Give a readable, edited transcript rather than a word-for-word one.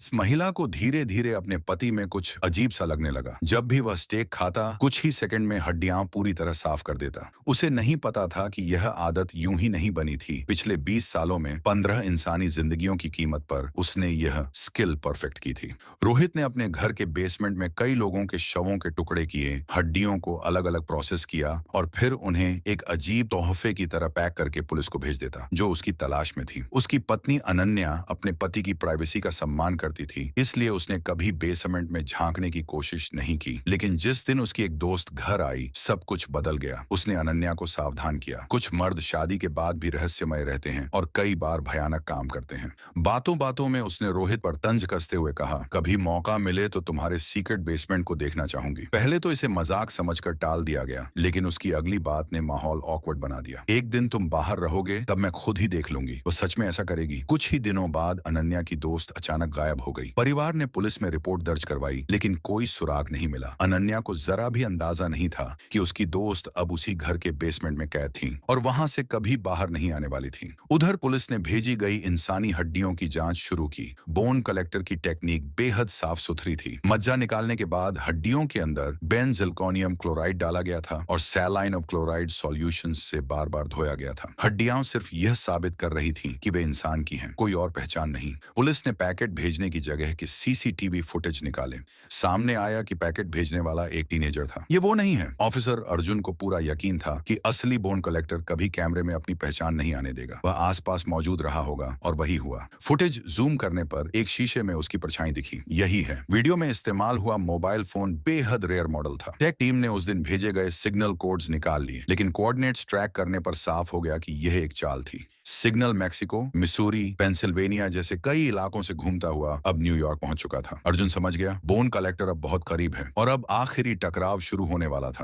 इस महिला को धीरे धीरे अपने पति में कुछ अजीब सा लगने लगा। जब भी वह स्टेक खाता, कुछ ही सेकंड में हड्डियां पूरी तरह साफ कर देता। उसे नहीं पता था कि यह आदत यूं ही नहीं बनी थी। पिछले 20 सालों में 15 इंसानी जिंदगियों की कीमत पर उसने यह स्किल परफेक्ट की थी। रोहित ने अपने घर के बेसमेंट में कई लोगों के शवों के टुकड़े किए, हड्डियों को अलग अलग प्रोसेस किया और फिर उन्हें एक अजीब तोहफे की तरह पैक करके पुलिस को भेज देता, जो उसकी तलाश में थी। उसकी पत्नी अनन्या अपने पति की प्राइवेसी का सम्मान करती थी, इसलिए उसने कभी बेसमेंट में झांकने की कोशिश नहीं की। लेकिन जिस दिन उसकी एक दोस्त घर आई, सब कुछ बदल गया। उसने अनन्या को सावधान किया, कुछ मर्द शादी के बाद भी रहस्यमय रहते हैं और कई बार भयानक काम करते हैं। बातों बातों में उसने रोहित पर तंज कसते हुए कहा, कभी मौका मिले तो तुम्हारे सीक्रेट बेसमेंट को देखना चाहूंगी। पहले तो इसे मजाक समझकर टाल दिया गया, लेकिन उसकी अगली बात ने माहौल ऑकवर्ड बना दिया। एक दिन तुम बाहर रहोगे, तब मैं खुद ही देख लूंगी। वो सच में ऐसा करेगी? कुछ ही दिनों बाद अनन्या की दोस्त अचानक गायब हो गई। परिवार ने पुलिस में रिपोर्ट दर्ज करवाई, लेकिन कोई सुराग नहीं मिला। अनन्या को जरा भी अंदाजा नहीं था कि उसकी दोस्त अब उसी घर के बेसमेंट में कैद थी और वहां से कभी बाहर नहीं आने वाली थी। उधर पुलिस ने भेजी गई इंसानी हड्डियों की जांच शुरू की। बोन कलेक्टर की टेक्निक बेहद साफ सुथरी थी। मज्जा निकालने के बाद हड्डियों के अंदर बेंजिलकोनियम क्लोराइड डाला गया था और सैलाइन ऑफ क्लोराइड सॉल्यूशन से बार बार धोया गया था। हड्डियां सिर्फ यह साबित कर रही थी कि वे इंसान की हैं, कोई और पहचान नहीं। पुलिस ने पैकेट भेजने की जगह के सीसीटीवी फुटेज निकाले। सामने आया कि पैकेट भेजने वाला एक टीनेजर था। ये वो नहीं है। ऑफिसर अर्जुन को पूरा यकीन था कि असली बोन कलेक्टर कभी कैमरे में अपनी पहचान नहीं आने देगा। वह आसपास मौजूद रहा होगा और वही हुआ। फुटेज जूम करने पर एक शीशे में उसकी परछाई दिखी। यही है। वीडियो में इस्तेमाल हुआ मोबाइल फोन बेहद रेयर मॉडल था। टेक टीम ने उस दिन भेजे गए सिग्नल कोड्स निकाल लिए, लेकिन कोऑर्डिनेट्स ट्रैक करने पर साफ हो गया कि यह एक चाल थी। सिग्नल मैक्सिको, मिसूरी, पेंसिल्वेनिया जैसे कई इलाकों से घूमता हुआ अब न्यूयॉर्क पहुंच चुका था। अर्जुन समझ गया, बोन कलेक्टर अब बहुत करीब है और अब आखिरी टकराव शुरू होने वाला था।